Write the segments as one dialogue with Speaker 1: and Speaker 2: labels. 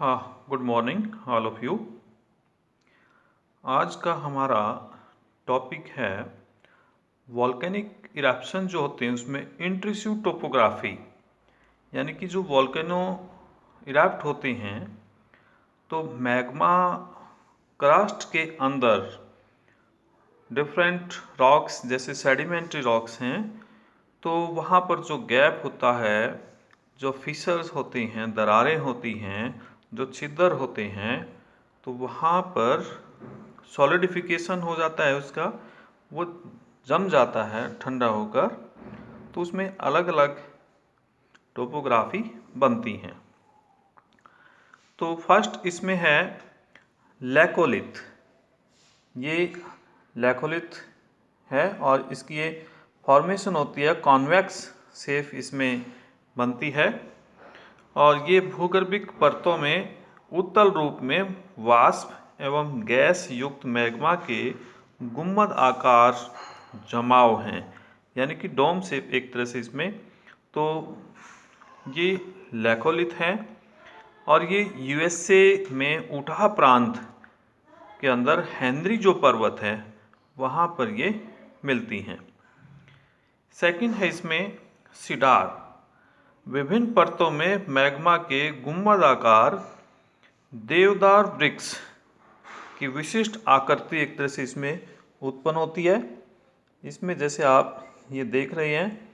Speaker 1: हाँ, good morning all of you. आज का हमारा टॉपिक है वॉल्केनिक इरप्शन जो होते हैं उसमें इंट्रूसिव टोपोग्राफी, यानी कि जो वॉल्केनो इरप्ट होते हैं तो मैग्मा क्रस्ट के अंदर डिफरेंट रॉक्स जैसे सेडिमेंट्री रॉक्स हैं, तो वहाँ पर जो गैप होता है, जो फिशर्स होती हैं, दरारें होती हैं, जो छिद्र होते हैं, तो वहाँ पर सॉलिडिफिकेशन हो जाता है उसका, वो जम जाता है ठंडा होकर, तो उसमें अलग अलग टोपोग्राफी बनती हैं। तो फर्स्ट इसमें है लैकोलिथ। ये लैकोलिथ है और इसकी ये फॉर्मेशन होती है, कॉन्वेक्स शेप इसमें बनती है और ये भूगर्भिक परतों में उत्तल रूप में वाष्प एवं गैस युक्त मैग्मा के गुंबद आकार जमाव हैं, यानी कि डोम शेप एक तरह से इसमें। तो ये लैकोलिथ है और ये यूएसए में उटाह प्रांत के अंदर हेनरी जो पर्वत है वहाँ पर ये मिलती हैं। सेकंड है इसमें सिडार। विभिन्न परतों में मैग्मा के गुंबद आकार देवदार वृक्ष की विशिष्ट आकृति एक तरह से इसमें उत्पन्न होती है। इसमें जैसे आप ये देख रहे हैं,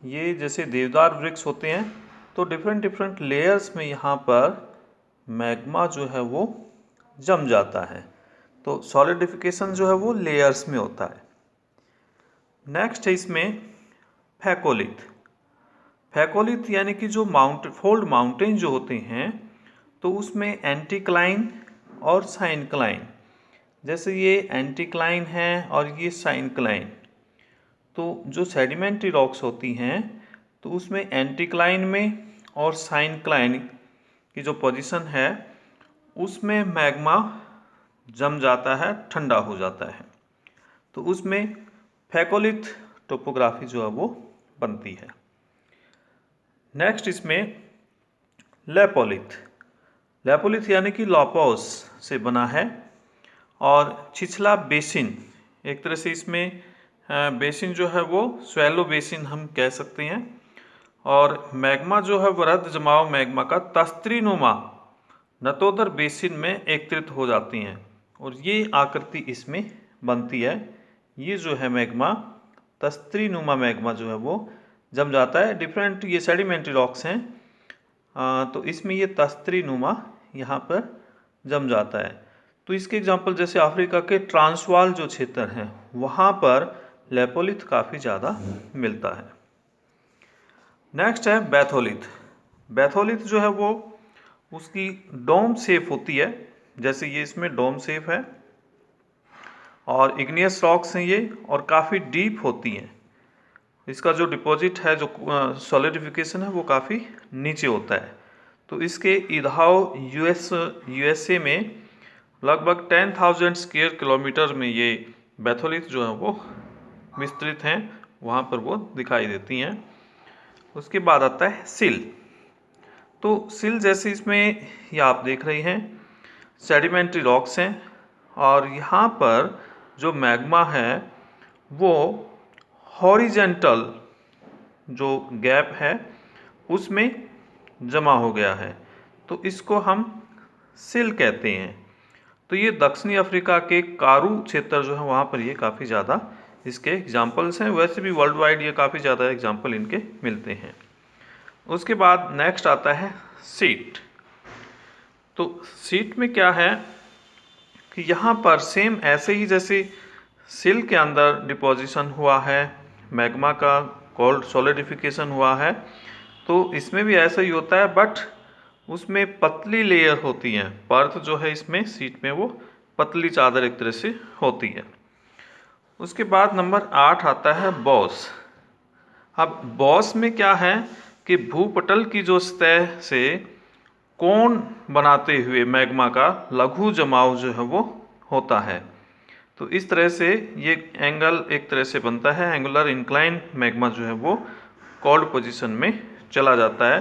Speaker 1: ये जैसे देवदार वृक्ष होते हैं तो डिफरेंट डिफरेंट लेयर्स में यहाँ पर मैग्मा जो है वो जम जाता है, तो सॉलिडिफिकेशन जो है वो लेयर्स में होता है। नेक्स्ट है इसमें फैकोलिथ। फैकोलिथ यानी कि जो फोल्ड माउंटेन जो होते हैं तो उसमें एंटीक्लाइन और साइनक्लाइन, जैसे ये एंटीक्लाइन है और ये साइनक्लाइन, तो जो सेडिमेंट्री रॉक्स होती हैं तो उसमें एंटीक्लाइन में और साइनक्लाइन की जो पोजीशन है उसमें मैग्मा जम जाता है, ठंडा हो जाता है, तो उसमें फैकोलिथ टोपोग्राफी जो है वो बनती है। नेक्स्ट इसमें लैपोलिथ। लैपोलिथ यानी कि लॉपोस से बना है और छिछला बेसिन, एक तरह से इसमें बेसिन जो है वो स्वैलो बेसिन हम कह सकते हैं, और मैग्मा जो है वृहद जमाव मैग्मा का तस्त्रीनुमा नतोदर बेसिन में एकत्रित हो जाती हैं और ये आकृति इसमें बनती है। ये जो है मैग्मा, तस्त्रीनुमा मैग्मा जो है वो जम जाता है। डिफरेंट ये सेडिमेंट्री रॉक्स हैं, तो इसमें ये तस्त्रीनुमा यहाँ पर जम जाता है। तो इसके एग्जांपल जैसे अफ्रीका के ट्रांसवाल जो क्षेत्र हैं वहाँ पर लैपोलिथ काफ़ी ज़्यादा मिलता है। नेक्स्ट है बैथोलिथ। बैथोलिथ जो है वो उसकी डोम शेप होती है, जैसे ये इसमें डोम शेप है और इग्नियस रॉक्स हैं ये और काफ़ी डीप होती हैं। इसका जो डिपॉजिट है, जो सॉलिडिफिकेशन है वो काफ़ी नीचे होता है। तो इसके इधाव यूएसए में लगभग 10,000 स्क्वायर किलोमीटर में ये बैथोलिथ जो है वो विस्तृत हैं, वहाँ पर वो दिखाई देती हैं। उसके बाद आता है सिल। तो सिल जैसे इसमें ये आप देख रहे हैं सेडिमेंट्री रॉक्स हैं और यहाँ पर जो मैग्मा है वो हॉरिजेंटल जो गैप है उसमें जमा हो गया है, तो इसको हम सिल कहते हैं। तो ये दक्षिणी अफ्रीका के कारू क्षेत्र जो है वहाँ पर ये काफ़ी ज़्यादा इसके एग्जाम्पल्स हैं। वैसे भी वर्ल्ड वाइड ये काफ़ी ज़्यादा एग्जाम्पल इनके मिलते हैं। उसके बाद नेक्स्ट आता है सीट। तो सीट में क्या है कि यहाँ पर सेम ऐसे ही जैसे सिल के अंदर डिपोजिशन हुआ है, मैग्मा का कोल्ड सॉलिडिफिकेशन हुआ है, तो इसमें भी ऐसा ही होता है, बट उसमें पतली लेयर होती है। परत जो है इसमें सीट में वो पतली चादर एक तरह से होती है। उसके बाद नंबर 8 आता है बॉस। अब बॉस में क्या है कि भूपटल की जो सतह से कोण बनाते हुए मैग्मा का लघु जमाव जो है वो होता है, तो इस तरह से ये एंगल एक तरह से बनता है। एंगुलर इंक्लाइन मैग्मा जो है वो कोल्ड पोजीशन में चला जाता है।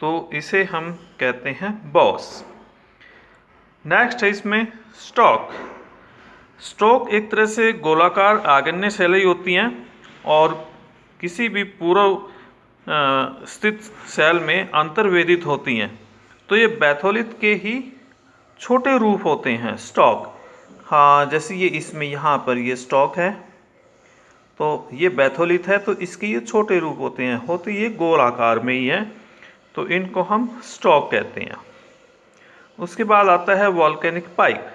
Speaker 1: तो इसे हम कहते हैं बॉस। नेक्स्ट है इसमें स्टॉक। स्टॉक एक तरह से गोलाकार आग्नेय शैली होती हैं और किसी भी पूर्व स्थित सेल में अंतर्वेदित होती हैं। तो ये बैथोलिथ के ही छोटे रूप होते हैं स्टॉक। हाँ, जैसे ये इसमें यहाँ पर ये स्टॉक है, तो ये बैथोलिथ है, तो इसके ये छोटे रूप होते हैं, होते ये गोल आकार में ही है, तो इनको हम स्टॉक कहते हैं। उसके बाद आता है वॉल्केनिक पाइप,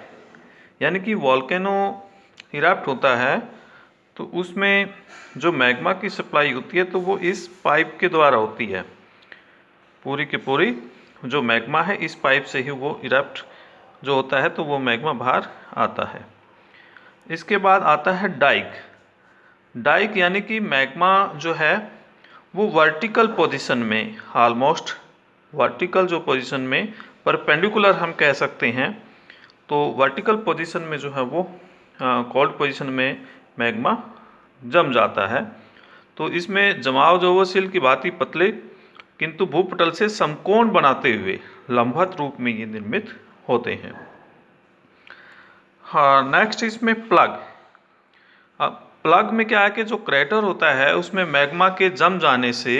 Speaker 1: यानी कि वॉल्केनो इरप्ट होता है तो उसमें जो मैग्मा की सप्लाई होती है तो वो इस पाइप के द्वारा होती है। पूरी की पूरी जो मैग्मा है इस पाइप से ही वो इरप्ट जो होता है तो वो मैग्मा बाहर आता है। इसके बाद आता है डाइक। डाइक यानी कि मैग्मा जो है वो वर्टिकल पोजीशन में, ऑलमोस्ट वर्टिकल जो पोजीशन में, परपेंडिकुलर हम कह सकते हैं, तो वर्टिकल पोजीशन में जो है वो कोल्ड पोजीशन में मैग्मा जम जाता है। तो इसमें जमाव जो वो सिल की भांति पतले किंतु भूपटल से समकोण बनाते हुए लंबवत रूप में ये निर्मित होते हैं। हाँ, नेक्स्ट इसमें प्लग। अब प्लग में क्या है कि जो क्रेटर होता है उसमें मैग्मा के जम जाने से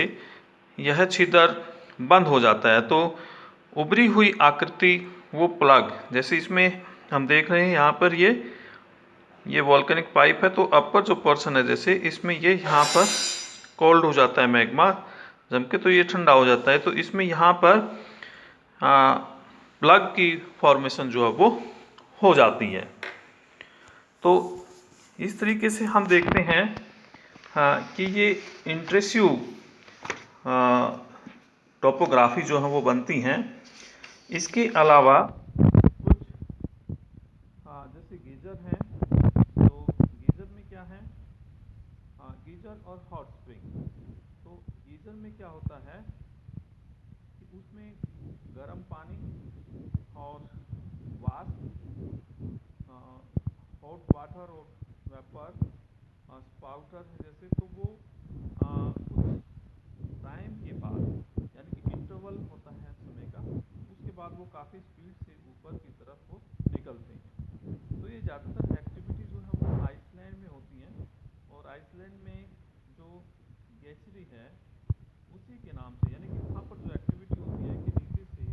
Speaker 1: यह छिद्र बंद हो जाता है, तो उभरी हुई आकृति वो प्लग, जैसे इसमें हम देख रहे हैं यहाँ पर ये वॉल्केनिक पाइप है, तो अपर जो पोर्शन है जैसे इसमें ये यहाँ पर कोल्ड हो जाता है मैग्मा जम के, तो ये ठंडा हो जाता है, तो इसमें यहाँ पर प्लग की फॉर्मेशन जो है वो हो जाती है। तो इस तरीके से हम देखते हैं कि ये इंट्रेसिव टोपोग्राफी जो है वो बनती हैं। इसके अलावा कुछ जैसे गीजर हैं, तो गीजर में क्या है, गीजर और हॉट स्प्रिंग। तो गीजर में क्या होता है कि उसमें गर्म पानी और वाष्प, हॉट वाटर और वेपर स्पाउटर है जैसे, तो वो कुछ टाइम के बाद, यानी कि इंटरवल होता है समय का, उसके बाद वो काफ़ी स्पीड से ऊपर की तरफ वो निकलते हैं। तो ये ज़्यादातर एक्टिविटी जो है वो आइसलैंड में होती हैं, और आइसलैंड में जो गैचरी है उसी के नाम से, यानी कि वहाँ पर जो एक्टिविटी होती है कि नीचे से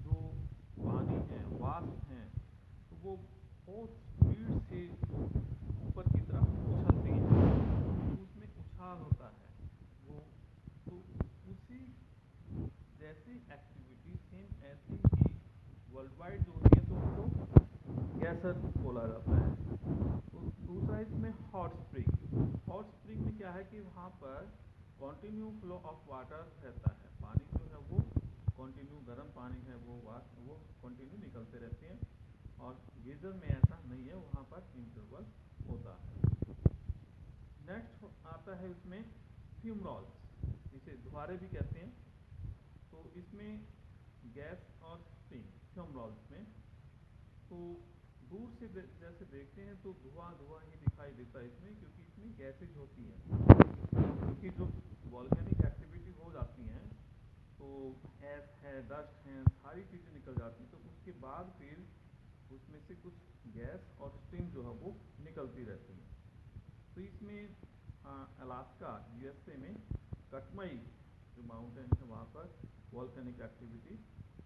Speaker 1: जो पानी है, वाष्प हैं, तो वो बहुत स्पीड से ऊपर की तरफ उछलती है, तो उसमें उछाल होता है वो, तो उसी जैसी एक्टिविटी सेम ऐसी ही वर्ल्ड वाइड जो होती है तो उनको गैसर बोला जाता है। तो दूसरा इसमें हॉट स्प्रिंग। हॉट स्प्रिंग में क्या है कि वहाँ पर कंटिन्यू फ्लो ऑफ वाटर रहता है, पानी जो है वो कंटिन्यू, गर्म पानी है वो कंटिन्यू निकलते रहते हैं, और गीजर में ऐसा नहीं है, वहाँ पर इंटरवल होता है। नेक्स्ट आता है इसमें फ्यूमरॉल्स, इसे दुहारे भी कहते हैं। तो इसमें गैस और स्टीम फ्यूमरॉल्स में, तो दूर से जैसे देखते हैं तो धुआं ही दिखाई देता है इसमें, क्योंकि इसमें गैसेज होती हैं, क्योंकि जो वॉल्केनिक एक्टिविटी हो जाती हैं तो ऐश है, डस्ट है, सारी चीज़ें निकल जाती हैं, तो उसके बाद फिर उसमें से कुछ गैस और स्टीम जो है वो निकलती रहती है। तो इसमें अलास्का यूएसए में कटमई जो माउंटेन है वहाँ पर वॉल्केनिक एक्टिविटी,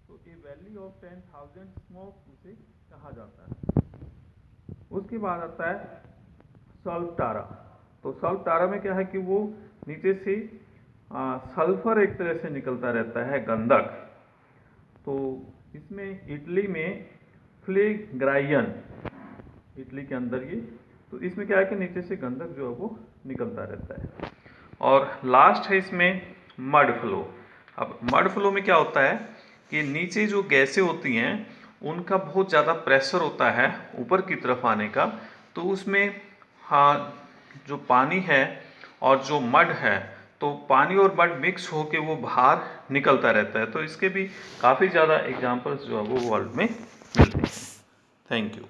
Speaker 1: तो ए वैली ऑफ 10,000 स्मोक उसे कहा जाता है। उसके बाद आता है सल्फटारा। तो सल्फटारा में क्या है कि वो नीचे से सल्फर एक तरह से निकलता रहता है, गंधक। तो इसमें इटली में फ्लेग्राइन, इटली के अंदर ये, तो इसमें क्या है कि नीचे से गंधक जो है वो निकलता रहता है। और लास्ट है इसमें मड फ्लो। अब मड फ्लो में क्या होता है कि नीचे जो गैसें होती हैं उनका बहुत ज़्यादा प्रेशर होता है ऊपर की तरफ आने का, तो उसमें जो पानी है और जो मड है, तो पानी और मड मिक्स होके वो बाहर निकलता रहता है। तो इसके भी काफ़ी ज़्यादा एग्जांपल्स जो है वो वर्ल्ड में मिलते हैं। Thank you.